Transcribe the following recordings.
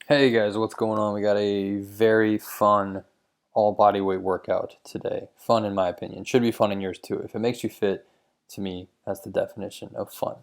Hey guys, what's going on? We got a very fun all body weight workout today. Fun in my opinion. Should be fun in yours too. If it makes you fit, to me, that's the definition of fun.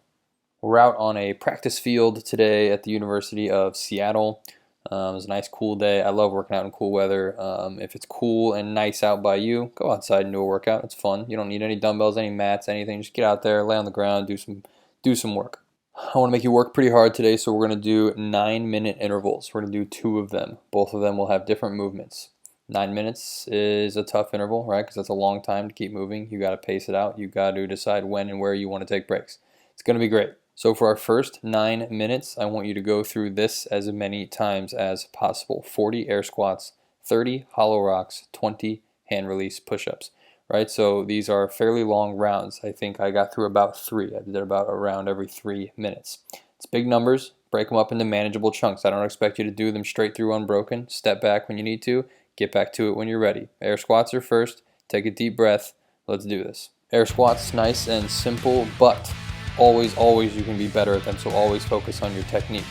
We're out on a practice field today at the University of Seattle. It was a nice cool day. I love working out in cool weather. If it's cool and nice out by you, go outside and do a workout. It's fun. You don't need any dumbbells, any mats, anything. Just get out there, lay on the ground, do some work. I want to make you work pretty hard today, so we're going to do 9-minute intervals. We're going to do 2 of them. Both of them will have different movements. 9 minutes is a tough interval, right? Because that's a long time to keep moving. You got to pace it out. You got to decide when and where you want to take breaks. It's going to be great. So for our first 9 minutes, I want you to go through this as many times as possible. 40 air squats, 30 hollow rocks, 20 hand release push-ups. Right, so these are fairly long rounds. I think I got through about 3. I did about a round every 3 minutes. It's big numbers. Break them up into manageable chunks. I don't expect you to do them straight through unbroken. Step back when you need to. Get back to it when you're ready. Air squats are first. Take a deep breath. Let's do this. Air squats, nice and simple, but always you can be better at them, so always focus on your technique.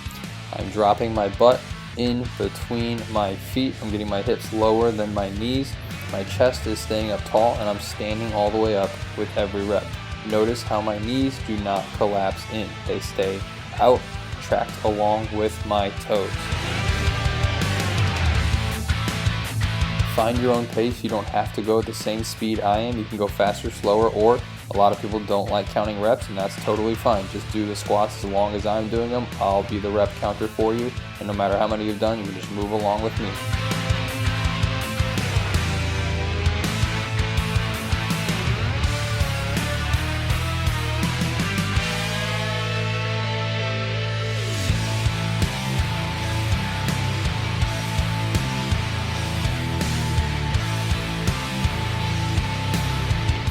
I'm dropping my butt in between my feet. I'm getting my hips lower than my knees. My chest is staying up tall and I'm standing all the way up with every rep. Notice how my knees do not collapse in. They stay out, tracked along with my toes. Find your own pace. You don't have to go at the same speed I am. You can go faster, slower, or a lot of people don't like counting reps, and that's totally fine. Just do the squats as long as I'm doing them. I'll be the rep counter for you, and no matter how many you've done, you can just move along with me.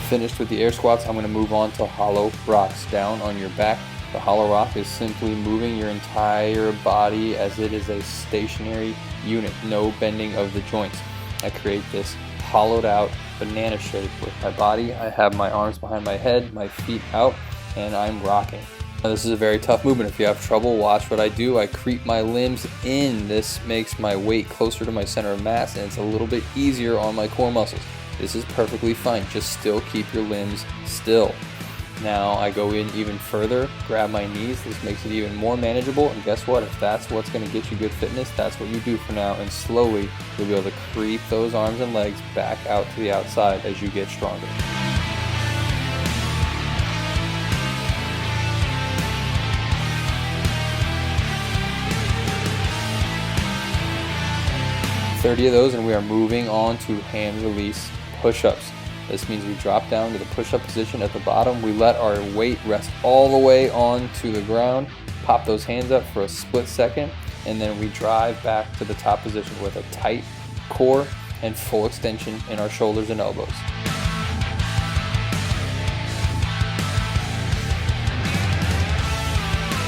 Finished with the air squats, I'm going to move on to hollow rocks. Down on your back. The hollow rock is simply moving your entire body as it is a stationary unit, no bending of the joints. I create this hollowed out banana shape with my body. I have my arms behind my head, my feet out, and I'm rocking. Now, this is a very tough movement. If you have trouble, watch what I do. I creep my limbs in. This makes my weight closer to my center of mass, and it's a little bit easier on my core muscles. This is perfectly fine. Just still keep your limbs still. Now I go in even further, grab my knees. This makes it even more manageable. And guess what? If that's what's going to get you good fitness, that's what you do for now. And slowly you'll be able to creep those arms and legs back out to the outside as you get stronger. "30 of those, and we are moving on to hand release push-ups. This means we drop down to the push-up position at the bottom. We let our weight rest all the way onto the ground, pop those hands up for a split second, and then we drive back to the top position with a tight core and full extension in our shoulders and elbows.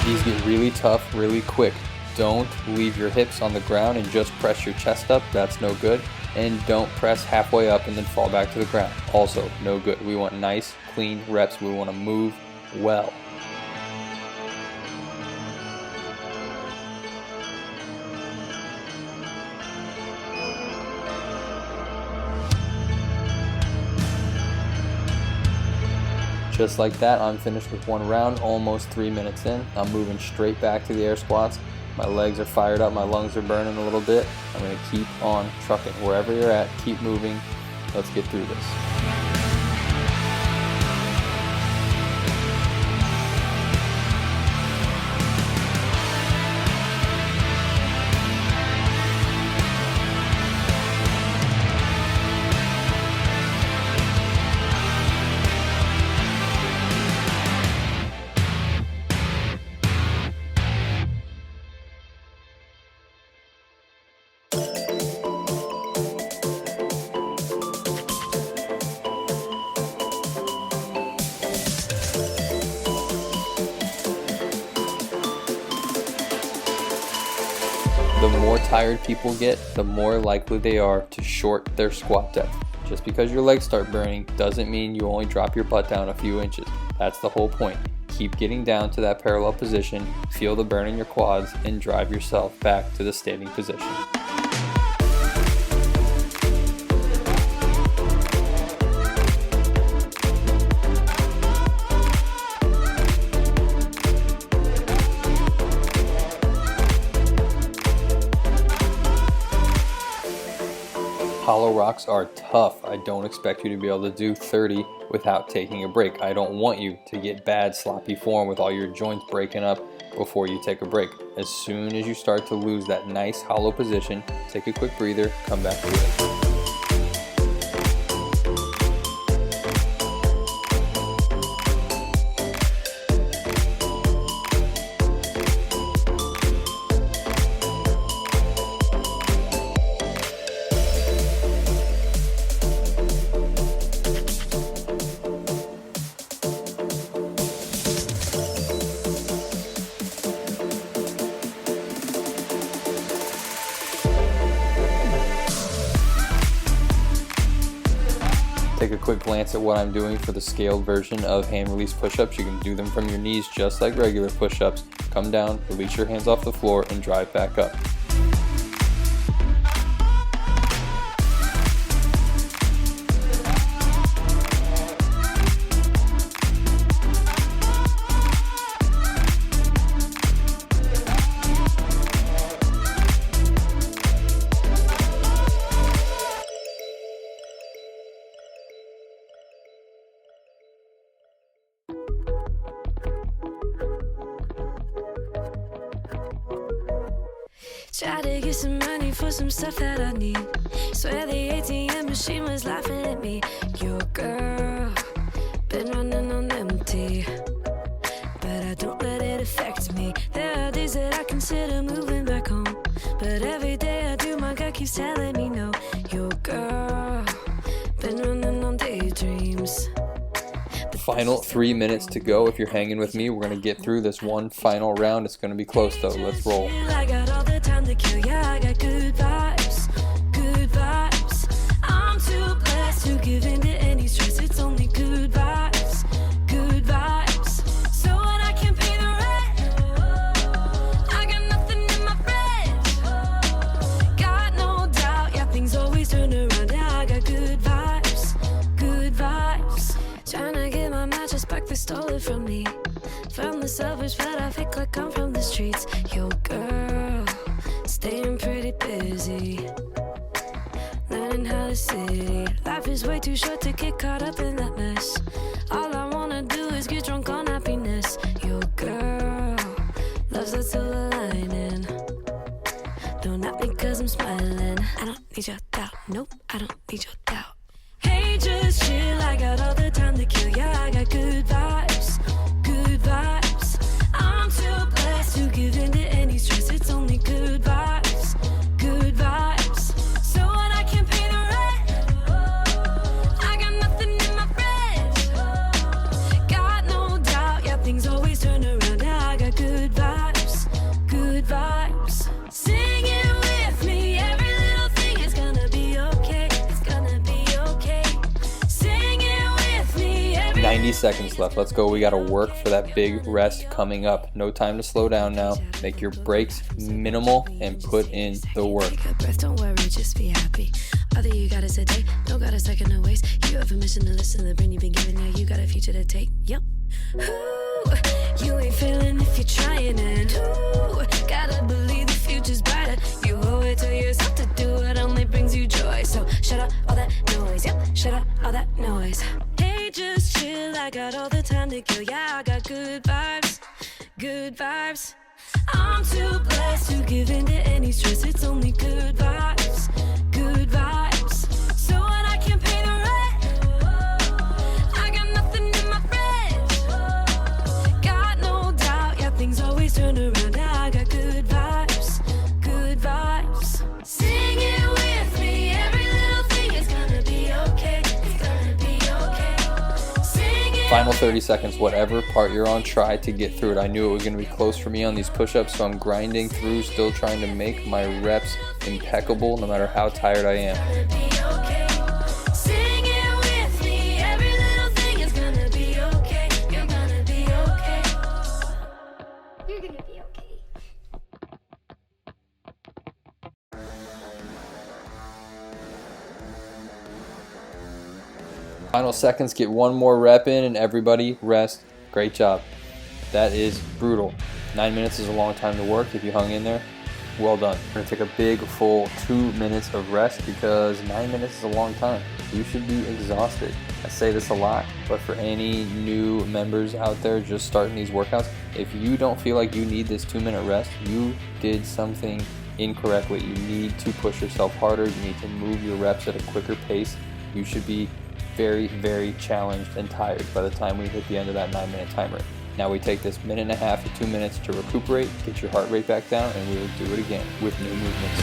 These get really tough really quick. Don't leave your hips on the ground and just press your chest up. That's no good. And don't press halfway up and then fall back to the ground. Also no good. We want nice, clean reps. We want to move well. Just like that, I'm finished with 1 round, almost 3 minutes in. I'm moving straight back to the air squats. My legs are fired up, my lungs are burning a little bit. I'm going to keep on trucking. Wherever you're at, keep moving. Let's get through this. The more tired people get, the more likely they are to short their squat depth. Just because your legs start burning doesn't mean you only drop your butt down a few inches. That's the whole point. Keep getting down to that parallel position, feel the burn in your quads, and drive yourself back to the standing position. Hollow rocks are tough. I don't expect you to be able to do 30 without taking a break. I don't want you to get bad sloppy form with all your joints breaking up before you take a break. As soon as you start to lose that nice hollow position, take a quick breather, come back to it. Take a quick glance at what I'm doing for the scaled version of hand release push-ups. You can do them from your knees just like regular push-ups. Come down, release your hands off the floor, and drive back up. Try to get some money for some stuff that I need. Swear the ATM machine was laughing at me. Your girl, been running on empty, but I don't let it affect me. There are days that I consider moving back home, but every day I do, my gut keeps telling me no. Your girl, been running on daydreams. Final 3 minutes to go. If you're hanging with me, we're going to get through this one final round. It's going to be close though. Let's roll. I got all the time to kill, yeah, I got good vibes, good vibes. I'm too blessed to give in to any stress. It's only good vibes, good vibes. So when I can't pay the rent, I got nothing in my fridge. Got no doubt, yeah, things always turn around. Yeah, I got good vibes, good vibes. Tryna get my mattress back, they stole it from me. From the suburbs, but I fake like I'm from the streets. Yo, girl, staying pretty busy, learning how to city. Life is way too short to get caught up in that mess. All I wanna do is get drunk on happiness. Yo, girl, love's that silver lining. Don't at me cause I'm smiling. I don't need your doubt, nope, I don't need your doubt. Hey, just chill, I got all the time to kill. Yeah, I got good vibes, good vibes. I'm too blessed to give in to any stress. It's only good vibes, good vibes. So when I can't pay the rent, I got nothing in my fridge. Got no doubt, yeah, things always turn around. Yeah, I got good vibes, good vibes. Sing it with me, every little thing is gonna be okay. It's gonna be okay. Sing it with me, 90 seconds left. Let's go. We got to work for that big rest coming up. No time to slow down now. Make your breaks minimal and put in the work. Take a breath, don't worry, just be happy. All that you got is a day, don't got a second to waste. You have a mission to listen to the brain you've been given. Now you got a future to take. Yep. Ooh, you ain't failing if you're trying, and ooh, gotta believe the future's brighter. You owe it to yourself to do what only brings you joy. So shut up all that noise. Yep, shut up all that noise. Hey, just chill, I got all the time to kill. Yeah, I got good vibes, good vibes. I'm too blessed to give in to any stress. It's only good vibes, good vibes. So when I can't pay the rent, I got nothing in my fridge. Got no doubt, yeah, things always turn around. Yeah, I got good vibes, good vibes. Sing it with me, every little thing is gonna be okay. It's gonna be okay. Sing it. Final 30 seconds. Whatever part you're on, try to get through it. I knew it was going to be close for me on these push-ups, so I'm grinding through, still trying to make my reps impeccable no matter how tired I am. Sing it with me, every little thing is gonna be okay. You're gonna be okay. Final seconds, get one more rep in and everybody rest. Great job. That is brutal. 9 minutes is a long time to work. If you hung in there, well done. We're gonna take a big full 2 minutes of rest because 9 minutes is a long time. You should be exhausted. I say this a lot, but for any new members out there just starting these workouts, if you don't feel like you need this 2-minute rest, you did something incorrectly. You need to push yourself harder. You need to move your reps at a quicker pace. You should be very, very challenged and tired by the time we hit the end of that 9-minute timer. Now we take this 1.5 to 2 minutes to recuperate, get your heart rate back down, and we will do it again with new movements.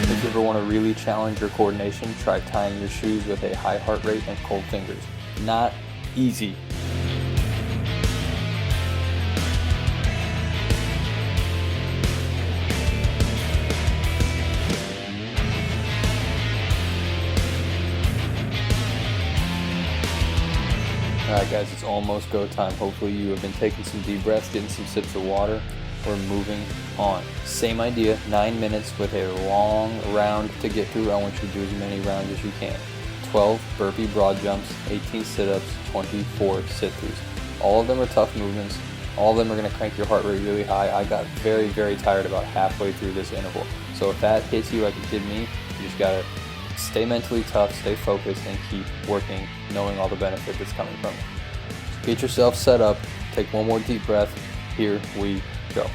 If you ever want to really challenge your coordination, try tying your shoes with a high heart rate and cold fingers. Not easy. Alright guys, it's almost go time. Hopefully you have been taking some deep breaths, getting some sips of water. We're moving on. Same idea, 9 minutes with a long round to get through. I want you to do as many rounds as you can. 12 burpee broad jumps, 18 sit-ups, 24 sit-throughs. All of them are tough movements. All of them are going to crank your heart rate really high. I got very, very tired about halfway through this interval. So if that hits you like it did me, you just got to stay mentally tough, stay focused, and keep working, knowing all the benefit that's coming from it. Get yourself set up. Take one more deep breath. Here we go.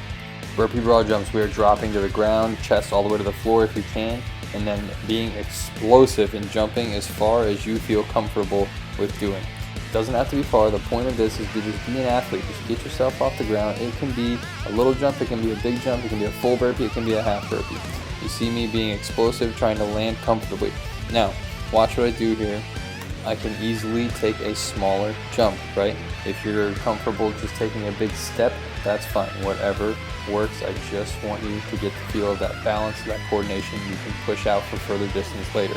Burpee broad jumps, we are dropping to the ground, chest all the way to the floor if you can, and then being explosive and jumping as far as you feel comfortable with doing. It doesn't have to be far. The point of this is to just be an athlete. Just get yourself off the ground. It can be a little jump, it can be a big jump, it can be a full burpee, it can be a half burpee. You see me being explosive, trying to land comfortably. Now, watch what I do here. I can easily take a smaller jump, right? If you're comfortable just taking a big step, that's fine. Whatever works. I just want you to get the feel of that balance, that coordination. You can push out for further distance later.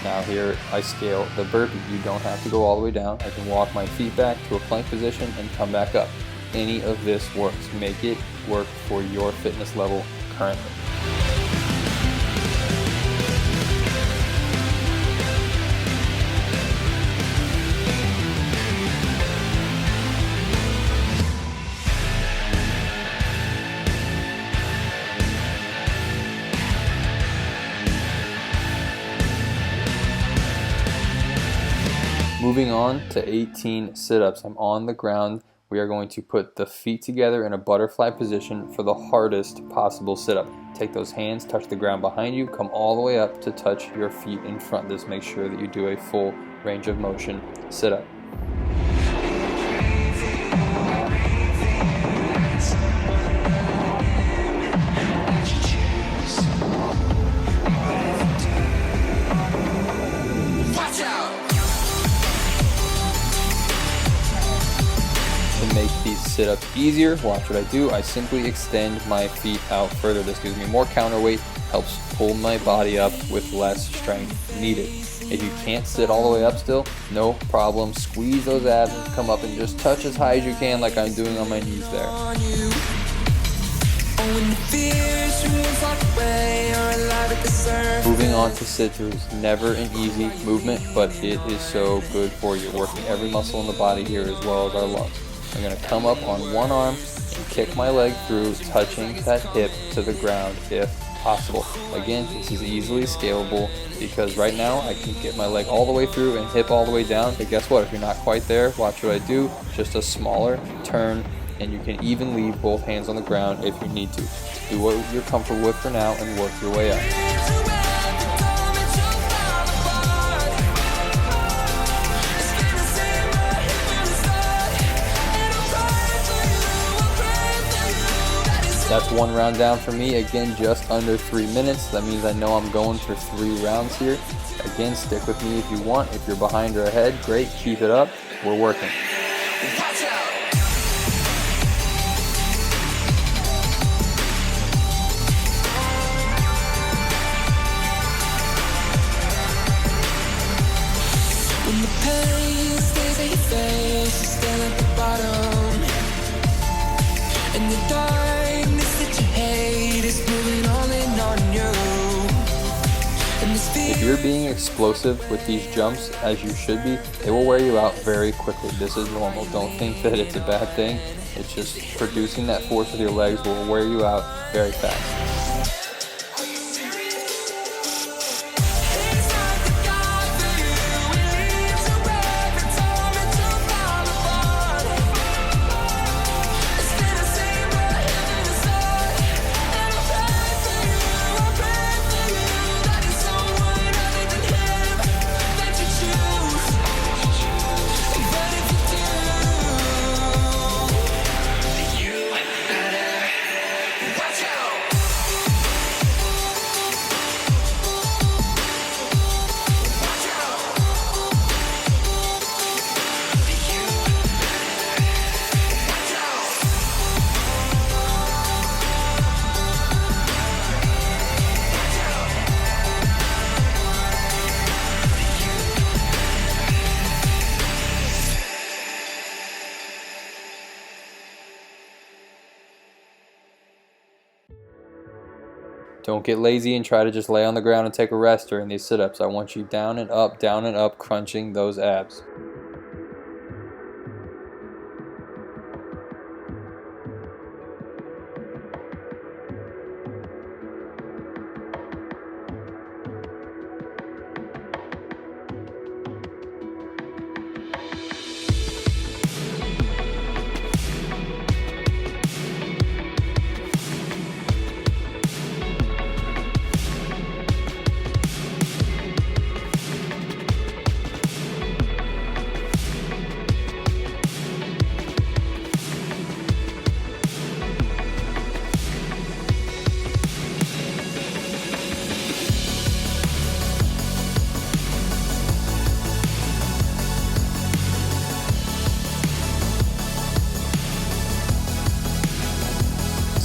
Now here I scale the burpee. You don't have to go all the way down. I can walk my feet back to a plank position and come back up. Any of this works. Make it work for your fitness level currently. Moving on to 18 sit-ups. I'm on the ground. We are going to put the feet together in a butterfly position for the hardest possible sit-up. Take those hands, touch the ground behind you, come all the way up to touch your feet in front. This makes sure that you do a full range of motion sit-up. Make these sit-ups easier, watch what I do. I simply extend my feet out further. This gives me more counterweight, helps pull my body up with less strength needed. If you can't sit all the way up still, no problem. Squeeze those abs and come up and just touch as high as you can like I'm doing on my knees there. Moving on to sit-throughs. Never an easy movement, but it is so good for you. Working every muscle in the body here as well as our lungs. I'm going to come up on one arm and kick my leg through, touching that hip to the ground if possible. Again, this is easily scalable because right now I can get my leg all the way through and hip all the way down. But guess what? If you're not quite there, watch what I do. Just a smaller turn, and you can even leave both hands on the ground if you need to. Do what you're comfortable with for now and work your way up. That's one round down for me. Again, just under 3 minutes. That means I know I'm going for 3 rounds here. Again, stick with me if you want. If you're behind or ahead, great. Keep it up. We're working. And the pain stays at your face, you're still at the bottom. And the darkness that you hate is moving all in on you. And this If you're being explosive with these jumps, as you should be, it will wear you out very quickly. This is normal. Don't think that it's a bad thing. It's just producing that force with your legs will wear you out very fast. Don't get lazy and try to just lay on the ground and take a rest during these sit-ups. I want you down and up, crunching those abs.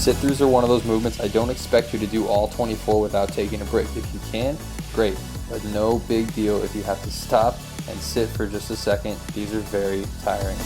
Sit-throughs are one of those movements I don't expect you to do all 24 without taking a break. If you can, great, but no big deal if you have to stop and sit for just a second. These are very tiring.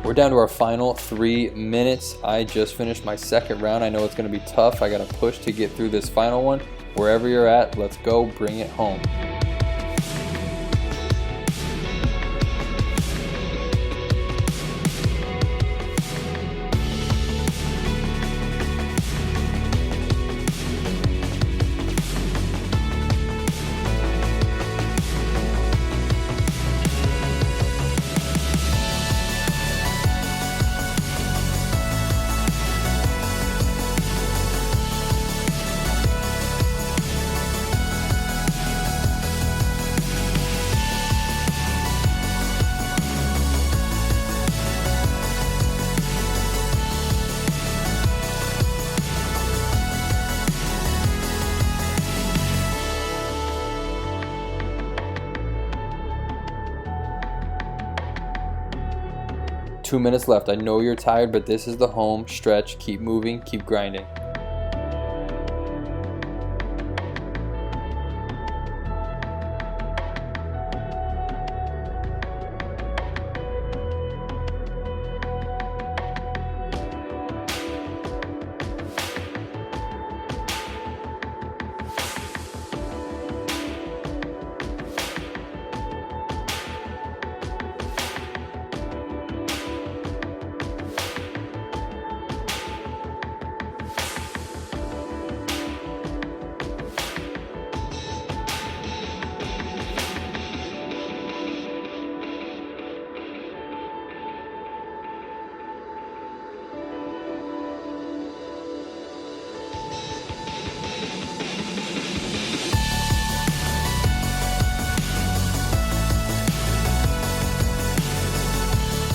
We're down to our final 3 minutes. I just finished my second round. I know it's going to be tough. I got to push to get through this final one. Wherever you're at, let's go. Bring it home. Two minutes left. I know you're tired, but this is the home stretch. Keep moving, keep grinding.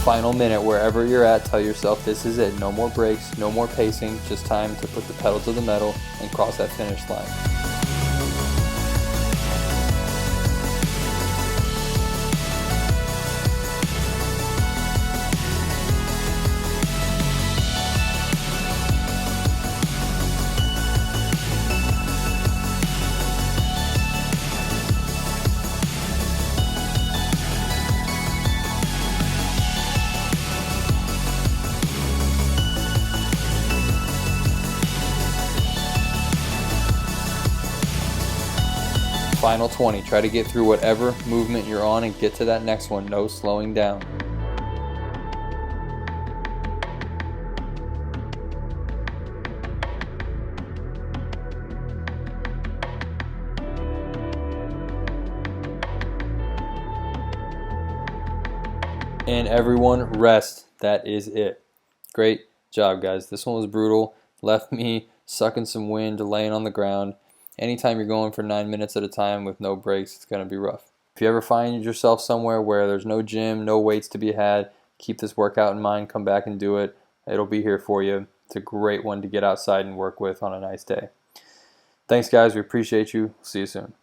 final minute, wherever you're at, tell yourself this is it. No more breaks, no more pacing, just time to put the pedal to the metal and cross that finish line. Final 20. Try to get through whatever movement you're on and get to that next one. No slowing down. And everyone rest. That is it. Great job, guys. This one was brutal. Left me sucking some wind, laying on the ground. Anytime you're going for 9 minutes at a time with no breaks, it's going to be rough. If you ever find yourself somewhere where there's no gym, no weights to be had, keep this workout in mind. Come back and do it. It'll be here for you. It's a great one to get outside and work with on a nice day. Thanks, guys. We appreciate you. See you soon.